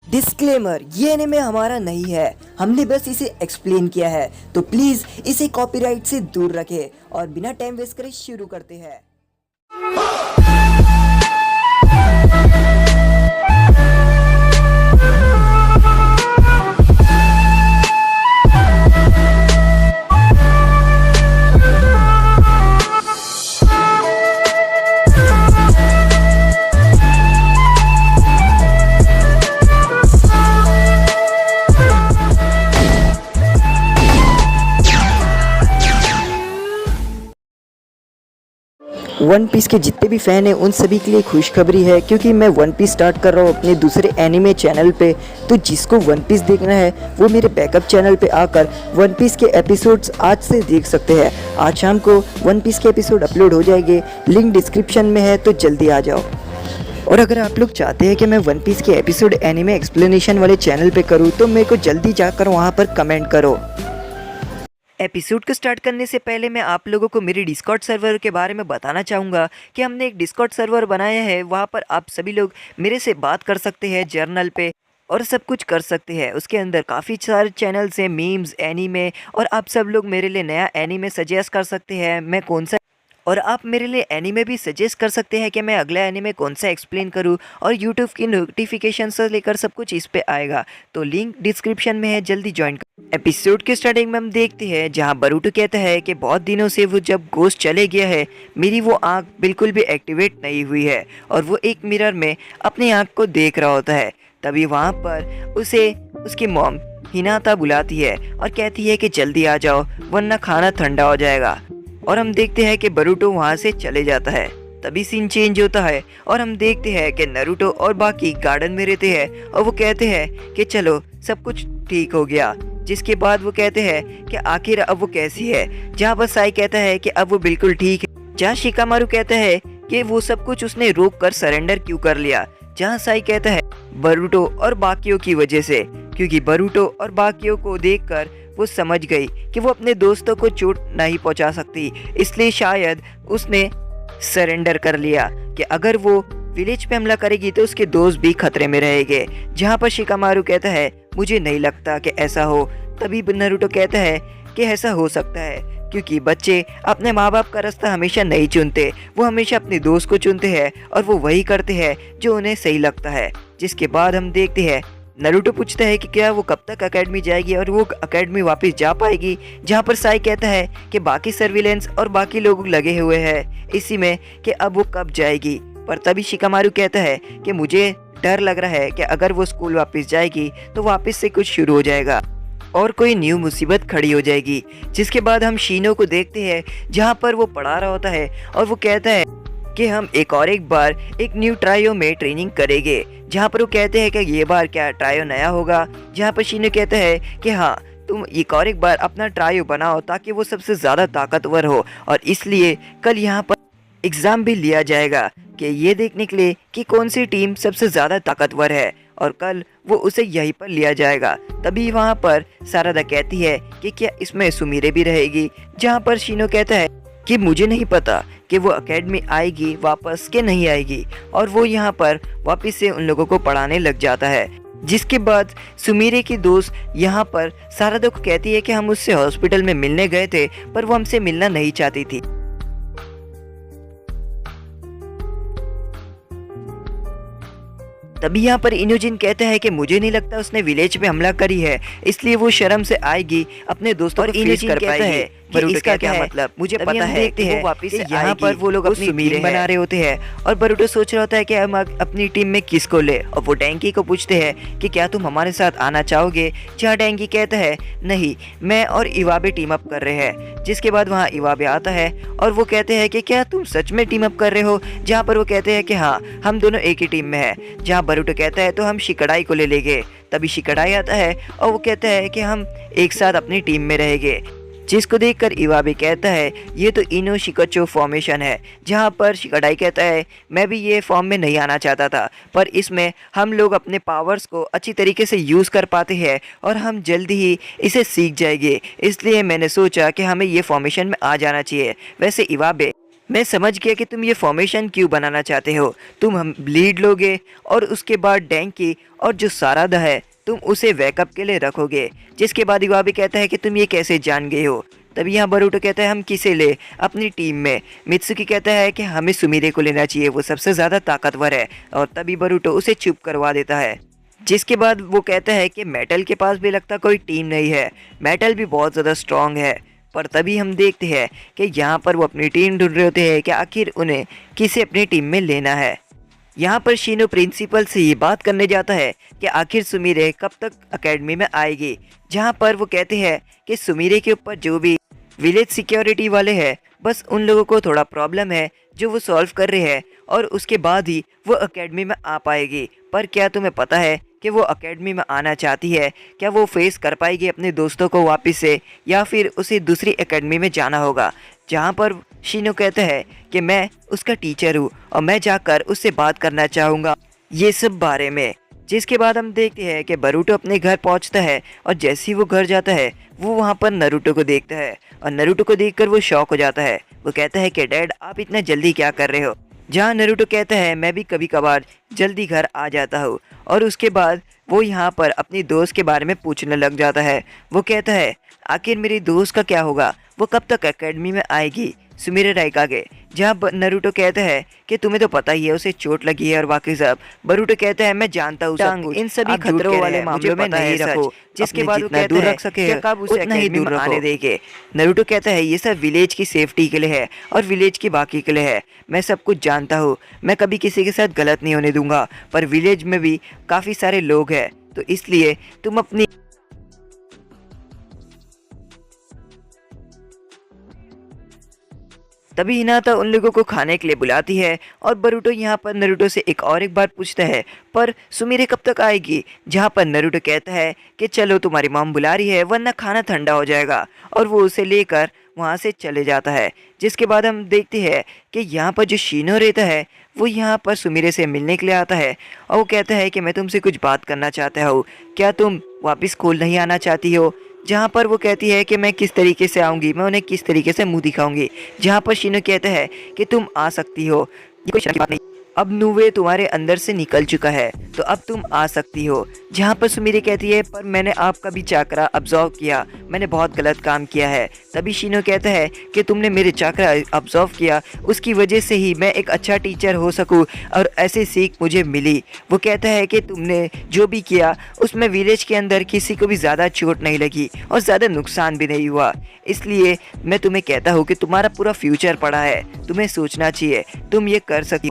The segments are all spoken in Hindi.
डिस्क्लेमर, ये एनिमे हमारा नहीं है, हमने बस इसे एक्सप्लेन किया है, तो प्लीज इसे कॉपीराइट से दूर रखें और बिना टाइम वेस्ट करे शुरू करते हैं। वन पीस के जितने भी फ़ैन हैं उन सभी के लिए खुशखबरी है, क्योंकि मैं वन पीस स्टार्ट कर रहा हूँ अपने दूसरे एनिमे चैनल पे। तो जिसको वन पीस देखना है वो मेरे बैकअप चैनल पे आकर वन पीस के एपिसोड्स आज से देख सकते हैं। आज शाम को वन पीस के एपिसोड अपलोड हो जाएंगे, लिंक डिस्क्रिप्शन में है, तो जल्दी आ जाओ। और अगर आप लोग चाहते हैं कि मैं वन पीस के एपिसोड एनिमे एक्सप्लेनेशन वाले चैनल पे करूँ तो मेरे को जल्दी जाकर वहाँ पर कमेंट करो। एपिसोड को स्टार्ट करने से पहले मैं आप लोगों को मेरे डिस्कॉर्ड सर्वर के बारे में बताना चाहूँगा कि हमने एक डिस्कॉर्ड सर्वर बनाया है। वहाँ पर आप सभी लोग मेरे से बात कर सकते हैं जर्नल पे और सब कुछ कर सकते हैं। उसके अंदर काफ़ी सारे चैनल्स हैं, मीम्स, एनीमे, और आप सब लोग मेरे लिए नया एनीमे सजेस्ट कर सकते हैं मैं कौन सा, और आप मेरे लिए एनीमे भी सजेस्ट कर सकते हैं कि मैं अगला एनीमे कौन सा एक्सप्लेन करूं। और यूट्यूब की नोटिफिकेशन से लेकर सब कुछ इस पे आएगा, तो लिंक डिस्क्रिप्शन में है, जल्दी ज्वाइन करो। एपिसोड के स्टार्टिंग में हम देखते हैं जहां बरूटो कहता है कि बहुत दिनों से वो जब घोस्ट चले गया है मेरी वो आँख बिल्कुल भी एक्टिवेट नहीं हुई है, और वो एक मिरर में अपनी आँख को देख रहा होता है। तभी वहाँ पर उसे उसकी मॉम हिनाता बुलाती है और कहती है कि जल्दी आ जाओ वरना खाना ठंडा हो जाएगा। और हम देखते हैं कि बरूटो वहाँ से चले जाता है। तभी सीन चेंज होता है और हम देखते हैं कि नारुतो और बाकी गार्डन में रहते हैं और वो कहते हैं कि चलो सब कुछ ठीक हो गया। जिसके बाद वो कहते हैं कि आखिर अब वो कैसी है, जहाँ पर साई कहता है कि अब वो बिल्कुल ठीक है, जहाँ शिकामारू कहता है कि वो सब कुछ उसने रोक कर सरेंडर क्यों कर लिया, जहाँ साई कहता है बरूटो और बाकियों की वजह से, क्योंकि बरूटो और बाकियों को देखकर वो समझ गई कि वो अपने दोस्तों को चोट नहीं पहुंचा सकती, इसलिए शायद उसने सरेंडर कर लिया कि अगर वो विलेज पे हमला करेगी तो उसके दोस्त भी खतरे में रहेंगे। जहां पर शिकामारू कहता है मुझे नहीं लगता कि ऐसा हो। तभी नारुतो कहता है कि ऐसा हो सकता है, क्योंकि बच्चे अपने माँ बाप का रास्ता हमेशा नहीं चुनते, वो हमेशा अपने दोस्त को चुनते हैं और वो वही करते हैं जो उन्हें सही लगता है। जिसके बाद हम देखते हैं नारुतो पूछता है कि क्या वो कब तक एकेडमी जाएगी और वो एकेडमी वापस जा पाएगी, जहाँ पर साई कहता है कि बाकी सर्विलेंस और बाकी लोग लगे हुए हैं इसी में कि अब वो कब जाएगी। पर तभी शिकामारू कहता है कि मुझे डर लग रहा है कि अगर वो स्कूल वापस जाएगी तो वापस से कुछ शुरू हो जाएगा और कोई न्यू मुसीबत खड़ी हो जाएगी। जिसके बाद हम शीनो को देखते हैं जहाँ पर वो पढ़ा रहा होता है और वो कहता है कि हम एक बार एक न्यू ट्रायो में ट्रेनिंग करेंगे, जहाँ पर वो कहते हैं कि ये बार क्या ट्रायो नया होगा, जहाँ पर शीनो कहता है कि हाँ तुम एक बार अपना ट्रायो बनाओ ताकि वो सबसे ज़्यादा ताकतवर हो, और इसलिए कल यहाँ पर एग्ज़ाम भी लिया जाएगा कि ये देखने के लिए कि कौन सी टीम सबसे ज़्यादा ताकतवर है, और कल वो उसे यहीं पर लिया जाएगा। तभी वहाँ पर सारादा कहती है कि क्या इसमें सुमीरे भी रहेगी, जहाँ पर शीनो कहता है कि मुझे नहीं पता कि वो एकेडमी आएगी वापस के नहीं आएगी, और वो यहाँ पर वापस से उन लोगों को पढ़ाने लग जाता है। जिसके बाद सुमीरे की दोस्त यहाँ पर सारादा को कहती है कि हम उससे हॉस्पिटल में मिलने गए थे पर वो हमसे मिलना नहीं चाहती थी। तभी यहाँ पर इनोजिन कहता है कि मुझे नहीं लगता उसने विलेज पे हमला करी है, इसलिए वो शर्म से आएगी अपने दोस्तों को फेस कर पाएगी। बरूटो इसका क्या मतलब, मुझे पता है कि वो वापस से यहाँ पर वो लोग अपनी टीम बना रहे होते हैं और बरूटो सोच रहा होता है कि हम अपनी टीम में किसको ले, और वो डैंकी को पूछते हैं कि क्या तुम हमारे साथ आना चाहोगे, जहाँ डैंकी कहता है नहीं, मैं और इवाबे टीम अप कर रहे हैं। जिसके बाद वहाँ इवाबे आता है और वो कहते हैं कि क्या तुम सच में टीम अप कर रहे हो, जहाँ पर वो कहते हैं कि हाँ हम दोनों एक ही टीम में है। जहाँ बरूटो कहता है तो हम शिकड़ाई को ले लेंगे। तभी शिकड़ाई आता है और वो कहता है कि हम एक साथ अपनी टीम में रहेंगे, जिसको देखकर इवाबे कहता है ये तो इनो शिकचो फॉर्मेशन है। जहाँ पर शिकड़ाई कहता है मैं भी ये फॉर्म में नहीं आना चाहता था, पर इसमें हम लोग अपने पावर्स को अच्छी तरीके से यूज़ कर पाते हैं और हम जल्दी ही इसे सीख जाएंगे, इसलिए मैंने सोचा कि हमें ये फॉर्मेशन में आ जाना चाहिए। वैसे इवाबे मैं समझ गया कि तुम ये फॉर्मेशन क्यों बनाना चाहते हो। तुम हम लीड लोगे और उसके बाद डैंकी और जो सारादा है तुम उसे बैकअप के लिए रखोगे। जिसके बाद इवाबी कहता है कि तुम ये कैसे जान गए हो। तभी यहाँ बरूटो कहता है हम किसे ले अपनी टीम में। मित्सुकी कहता है कि हमें सुमिरे को लेना चाहिए, वो सबसे ज़्यादा ताकतवर है। और तभी बरूटो उसे चुप करवा देता है। जिसके बाद वो कहता है कि मेटल के पास भी लगता कोई टीम नहीं है, मेटल भी बहुत ज़्यादा स्ट्रांग है। पर तभी हम देखते हैं कि यहाँ पर वो अपनी टीम ढूंढ रहे होते हैं कि आखिर उन्हें किसे अपनी टीम में लेना है। यहाँ पर शीनो प्रिंसिपल से ये बात करने जाता है कि आखिर सुमिरे कब तक एकेडमी में आएगी। जहाँ पर वो कहते हैं कि सुमिरे के ऊपर जो भी विलेज सिक्योरिटी वाले हैं बस उन लोगों को थोड़ा प्रॉब्लम है जो वो सॉल्व कर रहे हैं और उसके बाद ही वो एकेडमी में आ पाएगी। पर क्या तुम्हें पता है कि वो एकेडमी में आना चाहती है? क्या वो फेस कर पाएगी अपने दोस्तों को वापस से, या फिर उसे दूसरी एकेडमी में जाना होगा? जहाँ पर शीनो कहता है कि मैं उसका टीचर हूँ और मैं जाकर उससे बात करना चाहूँगा ये सब बारे में। जिसके बाद हम देखते हैं कि बरूटो अपने घर पहुंचता है और जैसे ही वो घर जाता है वो वहां पर नारुतो को देखता है और नारुतो को देखकर वो शॉक हो जाता है। वो कहता है कि डैड आप इतना जल्दी क्या कर रहे हो? जहां नारुतो कहता है मैं भी कभी कभार जल्दी घर आ जाता हूँ। और उसके बाद वो यहाँ पर अपनी दोस्त के बारे में पूछने लग जाता है। वो कहता है आखिर मेरी दोस्त का क्या होगा, वो कब तक एकेडमी में आएगी? सुमिरे राइकागे। जहाँ नारुतो कहता है कि तुम्हें तो पता ही है उसे चोट लगी है और बाकी सब। बरूटो कहता है मैं जानता हूँ सब, इन सभी खतरों वाले मामलों में नहीं रखो। जिसके बाद वो कहता है कि कब उसे उतना ही दूर आने देंगे। नारुतो कहता है ये सब विलेज की सेफ्टी के लिए है और विलेज की बाकी के लिए है। मैं सब कुछ जानता हूँ, मैं कभी किसी के साथ गलत नहीं होने दूंगा। पर विलेज में भी काफ़ी सारे लोग हैं तो इसलिए तुम अपनी तभी हिनाता उन लोगों को खाने के लिए बुलाती है और बरूटो यहाँ पर नारुतो से एक बार पूछता है पर सुमिरे कब तक आएगी? जहाँ पर नारुतो कहता है कि चलो तुम्हारी मॉम बुला रही है वरना खाना ठंडा हो जाएगा, और वो उसे लेकर वहाँ से चले जाता है। जिसके बाद हम देखते हैं कि यहाँ पर जो शीनो रहता है वो यहाँ पर सुमिरे से मिलने के लिए आता है और वो कहता है कि मैं तुमसे कुछ बात करना चाहता हूँ, क्या तुम वापस स्कूल नहीं आना चाहती हो? जहाँ पर वो कहती है कि मैं किस तरीके से आऊँगी, मैं उन्हें किस तरीके से मुंह दिखाऊंगी। जहाँ पर शीनो कहता है कि तुम आ सकती हो, ये कोई शर्म की बात नहीं, अब नुवे तुम्हारे अंदर से निकल चुका है तो अब तुम आ सकती हो। जहाँ पर सुमिरे कहती है पर मैंने आपका भी चाकरा ऑब्जर्व किया, मैंने बहुत गलत काम किया है। तभी शीनो कहता है कि तुमने मेरे चाकरा ऑब्जर्व किया, उसकी वजह से ही मैं एक अच्छा टीचर हो सकूं और ऐसी सीख मुझे मिली। वो कहता है कि तुमने जो भी किया उसमें विलेज के अंदर किसी को भी ज़्यादा चोट नहीं लगी और ज़्यादा नुकसान भी नहीं हुआ। इसलिए मैं तुम्हें कहता हूँ कि तुम्हारा पूरा फ्यूचर पड़ा है, तुम्हें सोचना चाहिए, तुम ये कर सकती,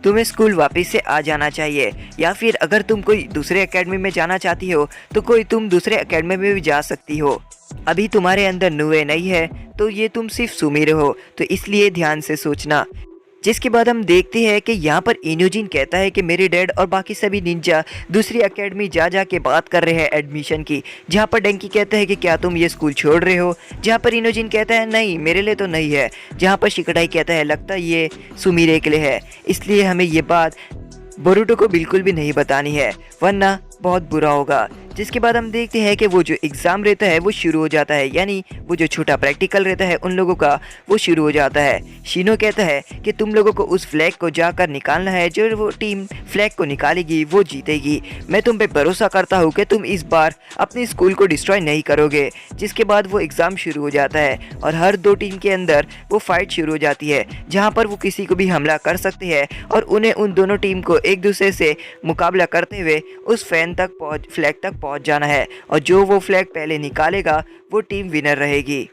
तुम्हें स्कूल वापस से आ जाना चाहिए, या फिर अगर तुम कोई दूसरे एकेडमी में जाना चाहती हो तो तुम दूसरे एकेडमी में भी जा सकती हो। अभी तुम्हारे अंदर नुए नहीं है तो ये तुम सिर्फ सुमिरे हो, तो इसलिए ध्यान से सोचना। जिसके बाद हम देखते हैं कि यहाँ पर इनोजिन कहता है कि मेरे डैड और बाकी सभी निंजा दूसरी एकेडमी जा के बात कर रहे हैं एडमिशन की। जहाँ पर डेंकी कहता है कि क्या तुम ये स्कूल छोड़ रहे हो? जहाँ पर इनोजिन कहता है नहीं मेरे लिए तो नहीं है। जहाँ पर शिकटाई कहता है लगता है ये सुमिरे के लिए है, इसलिए हमें ये बात बोरुटो को बिल्कुल भी नहीं बतानी है वरना बहुत बुरा होगा। जिसके बाद हम देखते हैं कि वो जो एग्ज़ाम रहता है वो शुरू हो जाता है, यानी वो जो छोटा प्रैक्टिकल रहता है उन लोगों का वो शुरू हो जाता है। शीनो कहता है कि तुम लोगों को उस फ्लैग को जाकर निकालना है, जो वो टीम फ्लैग को निकालेगी वो जीतेगी। मैं तुम पे भरोसा करता हूँ कि तुम इस बार अपने स्कूल को डिस्ट्रॉय नहीं करोगे। जिसके बाद वो एग्ज़ाम शुरू हो जाता है और हर दो टीम के अंदर वो फाइट शुरू हो जाती है, जहाँ पर वो किसी को भी हमला कर सकते हैं और उन्हें उन दोनों टीम को एक दूसरे से मुकाबला करते हुए उस फ्लैग तक पहुंच जाना है, और जो वो फ्लैग पहले निकालेगा वो टीम विनर रहेगी।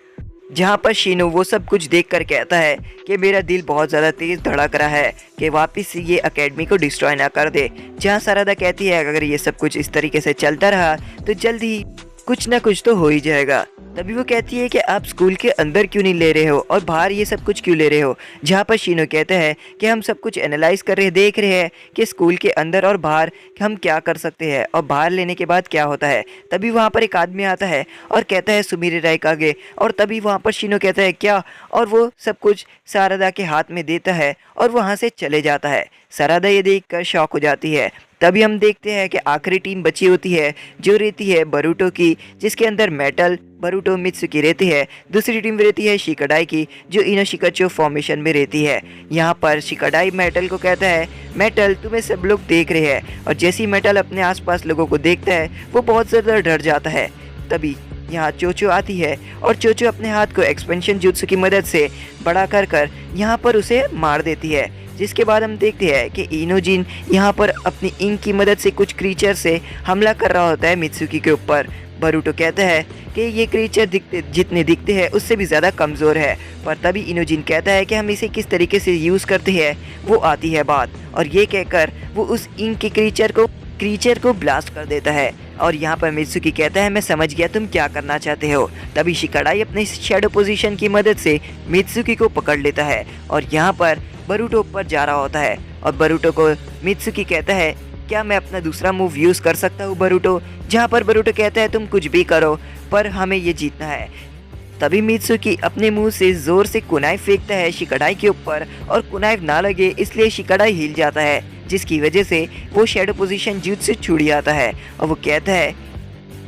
जहाँ पर शीनो वो सब कुछ देखकर कहता है कि मेरा दिल बहुत ज़्यादा तेज़ धड़क रहा है कि वापस ये एकेडमी को डिस्ट्रॉय ना कर दे। जहाँ सारादा कहती है अगर ये सब कुछ इस तरीके से चलता रहा तो जल्द ही कुछ ना कुछ तो हो ही जाएगा। तभी वो कहती है कि आप स्कूल के अंदर क्यों नहीं ले रहे हो और बाहर ये सब कुछ क्यों ले रहे हो? जहाँ पर शीनो कहता है कि हम सब कुछ एनालाइज कर रहे देख रहे हैं कि स्कूल के अंदर और बाहर हम क्या कर सकते हैं और बाहर लेने के बाद क्या होता है। तभी वहाँ पर एक आदमी आता है और कहता है सुमिरे राइकागे, और तभी वहाँ पर शीनो कहता है क्या, और वो सब कुछ सारदा के हाथ में देता है और वहाँ से चले जाता है। सरादा ये देखकर शॉक हो जाती है। तभी हम देखते हैं कि आखिरी टीम बची होती है जो रहती है बरूटो की, जिसके अंदर मेटल, बरूटो, मित्सुकी रहती है। दूसरी टीम रहती है शिकाडाई की जो इनोशिकाचो फॉर्मेशन में रहती है। यहाँ पर शिकाडाई मेटल को कहता है, मेटल तुम्हें सब लोग देख रहे हैं। और जैसे ही मेटल अपने आसपास लोगों को देखता है वो बहुत ज़्यादा डर जाता है। तभी यहाँ चोचो आती है और चोचो अपने हाथ को एक्सपेंशन जुत्सु की मदद से बड़ा कर यहाँ पर उसे मार देती है। जिसके बाद हम देखते हैं कि इनोजिन यहाँ पर अपनी इंक की मदद से कुछ क्रीचर से हमला कर रहा होता है मित्सुकी के ऊपर। बरूटो कहता है कि ये क्रीचर जितने दिखते हैं उससे भी ज़्यादा कमज़ोर है। पर तभी इनोजिन कहता है कि हम इसे किस तरीके से यूज़ करते हैं वो आती है बात। और ये कहकर वो उस इंक के क्रीचर को ब्लास्ट कर देता है। और यहाँ पर मित्सुकी कहता है, मैं समझ गया तुम क्या करना चाहते हो। तभी शिकाडाई अपने शैडो पोजीशन की मदद से मित्सुकी को पकड़ लेता है और यहाँ पर बरूटो ऊपर जा रहा होता है। और बरूटो को मित्सुकी कहता है, क्या मैं अपना दूसरा मूव यूज़ कर सकता हूँ बरूटो? जहाँ पर बरूटो कहता है, तुम कुछ भी करो पर हमें ये जीतना है। तभी मित्सुकी अपने मुंह से जोर से कुनाई फेंकता है शिकाडाई के ऊपर और कुनाई ना लगे इसलिए शिकाडाई हिल जाता है, जिसकी वजह से वो शैडो पोजीशन जुत्सु छूट जाता है। और वो कहता है,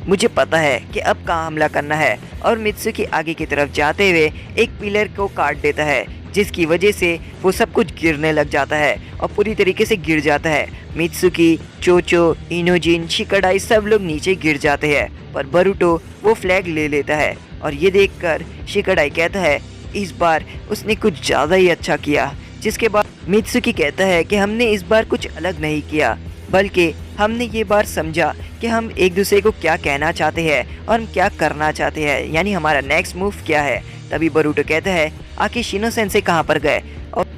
मुझे पता है कि अब कहाँ हमला करना है। और मित्सुकी आगे की तरफ जाते हुए एक पिलर को काट देता है, जिसकी वजह से वो सब कुछ गिरने लग जाता है और पूरी तरीके से गिर जाता है। मित्सुकी, चोचो, इनोजिन, शिकाडाई सब लोग नीचे गिर जाते हैं। पर बरूटो वो फ्लैग ले लेता है और ये देखकर शिकाडाई कहता है, इस बार उसने कुछ ज़्यादा ही अच्छा किया। जिसके बाद मित्सुकी कहता है कि हमने इस बार कुछ अलग नहीं किया, बल्कि हमने ये बार समझा कि हम एक दूसरे को क्या कहना चाहते हैं और हम क्या करना चाहते हैं, यानी हमारा नेक्स्ट मूव क्या है। तभी बरूटो कहता है, आखिर शिनो सेंसे कहाँ पर गए?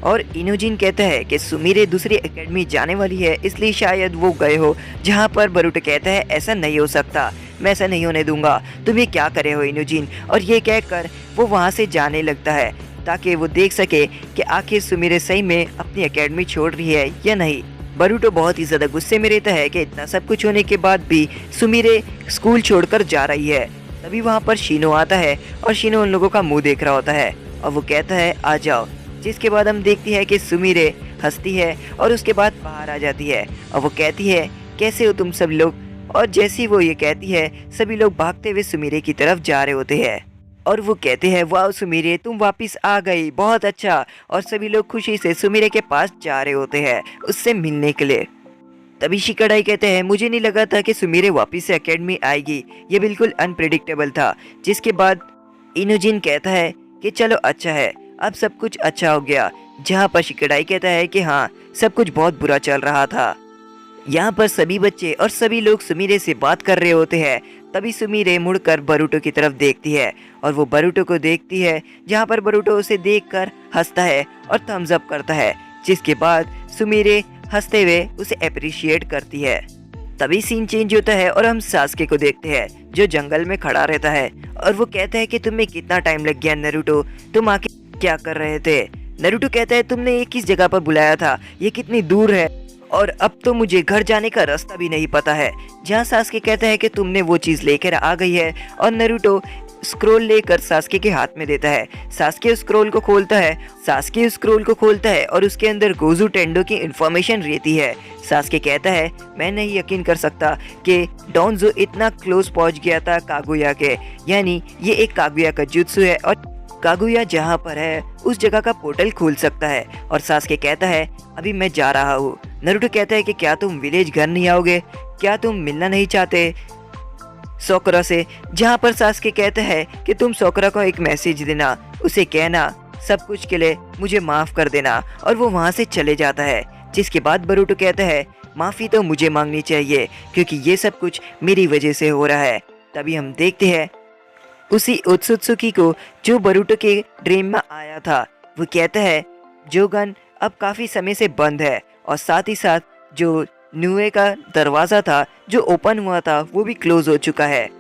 और इनोजिन कहता है कि सुमिरे दूसरी एकेडमी जाने वाली है इसलिए शायद वो गए हो। जहाँ पर बरूटो कहता है, ऐसा नहीं हो सकता, मैं ऐसा नहीं होने दूंगा, तुम ये क्या करे हो इनोजिन? और ये कहकर वो वहाँ से जाने लगता है ताकि वो देख सके कि आखिर सुमिरे सही में अपनी एकेडमी छोड़ रही है या नहीं। बरूटो बहुत ही ज़्यादा गुस्से में रहता है कि इतना सब कुछ होने के बाद भी सुमिरे स्कूल छोड़कर जा रही है। तभी वहाँ पर शिनो आता है और शिनो उन लोगों का मुंह देख रहा होता है और वो कहता है, आ जाओ। जिसके बाद हम देखते हैं कि सुमिरे हंसती है और उसके बाद बाहर आ जाती है और वो कहती है, कैसे हो तुम सब लोग? और जैसी वो ये कहती है सभी लोग भागते हुए सुमिरे की तरफ जा रहे होते हैं और वो कहते हैं, वाह सुमिरे तुम वापस आ गई, बहुत अच्छा। और सभी लोग खुशी से सुमिरे के पास जा रहे होते हैं उससे मिलने के लिए। तभी शिकाडाई कहते हैं, मुझे नहीं लगा था कि सुमिरे वापस से एकेडमी आएगी, ये बिल्कुल अनप्रेडिक्टेबल था। जिसके बाद इनोजिन कहता है कि चलो अच्छा है, अब सब कुछ अच्छा हो गया। जहाँ पर शिकाडाई कहता है कि हाँ, सब कुछ बहुत बुरा चल रहा था। यहाँ पर सभी बच्चे और सभी लोग सुमिरे से बात कर रहे होते हैं। तभी सुमिरे मुड़कर बरूटो की तरफ देखती है और वो बरूटो को देखती है, जहाँ पर बरूटो उसे देखकर हंसता है और थम्स अप करता है। जिसके बाद सुमिरे हंसते हुए उसे अप्रिशिएट करती है। तभी सीन चेंज होता है और हम सास्के को देखते हैं जो जंगल में खड़ा रहता है और वो कहता है कि तुम्हें कितना टाइम लग गया नारुतो, तुम आके क्या कर रहे थे? नारुतो कहता है, तुमने ये किस जगह पर बुलाया था, ये कितनी दूर है और अब तो मुझे घर जाने का रास्ता भी नहीं पता है। जहाँ सास्के कहता है कि तुमने वो चीज़ लेकर आ गई है और नारुतो स्क्रोल लेकर सास्के के हाथ में देता है। सास्के उस स्क्रोल को खोलता है और उसके अंदर गोजू टेंडो की इंफॉर्मेशन रहती है। सास्के कहता है, मैं नहीं यकीन कर सकता कि डोंजो इतना क्लोज पहुंच गया था कागुया के, यानी ये एक कागुया का जुत्सु है और कागुया जहाँ पर है उस जगह का पोर्टल खोल सकता है। और सास्के कहता है, अभी मैं जा रहा हूँ। नारुतो कहता है कि क्या तुम विलेज घर नहीं आओगे, क्या तुम मिलना नहीं चाहते सोकरा से? जहाँ पर सास्के कहता है कि तुम सोकरा को एक मैसेज देना, उसे कहना सब कुछ के लिए मुझे माफ़ कर देना। और वो वहाँ से चले जाता है। जिसके बाद बरूटो कहता है, माफ़ी तो मुझे मांगनी चाहिए क्योंकि ये सब कुछ मेरी वजह से हो रहा है। तभी हम देखते हैं उसी ओत्सुत्सुकी को जो बरूटो के ड्रीम में आया था। वो कहता है, जो गन अब काफ़ी समय से बंद है और साथ ही साथ जो न्यूए का दरवाज़ा था जो ओपन हुआ था वो भी क्लोज हो चुका है,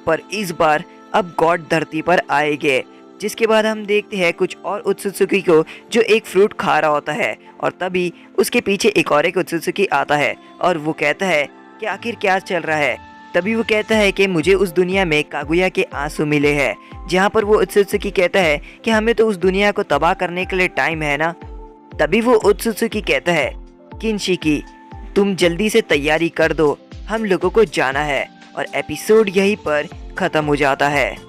पर इस बार अब गॉड धरती पर आएंगे। जिसके बाद हम देखते हैं कुछ और ओत्सुत्सुकी को जो एक फ्रूट खा रहा होता है और तभी उसके पीछे एक ओत्सुत्सुकी आता है और वो कहता है कि आखिर क्या चल रहा है। तभी वो कहता है कि मुझे उस दुनिया में कागुया के आंसू मिले हैं। जहाँ पर वो ओत्सुत्सुकी कहता है कि हमें तो उस दुनिया को तबाह करने के लिए टाइम है ना। तभी वो ओत्सुत्सुकी कहता है किनशिकी, तुम जल्दी से तैयारी कर दो, हम लोगों को जाना है। और एपिसोड यहीं पर ख़त्म हो जाता है।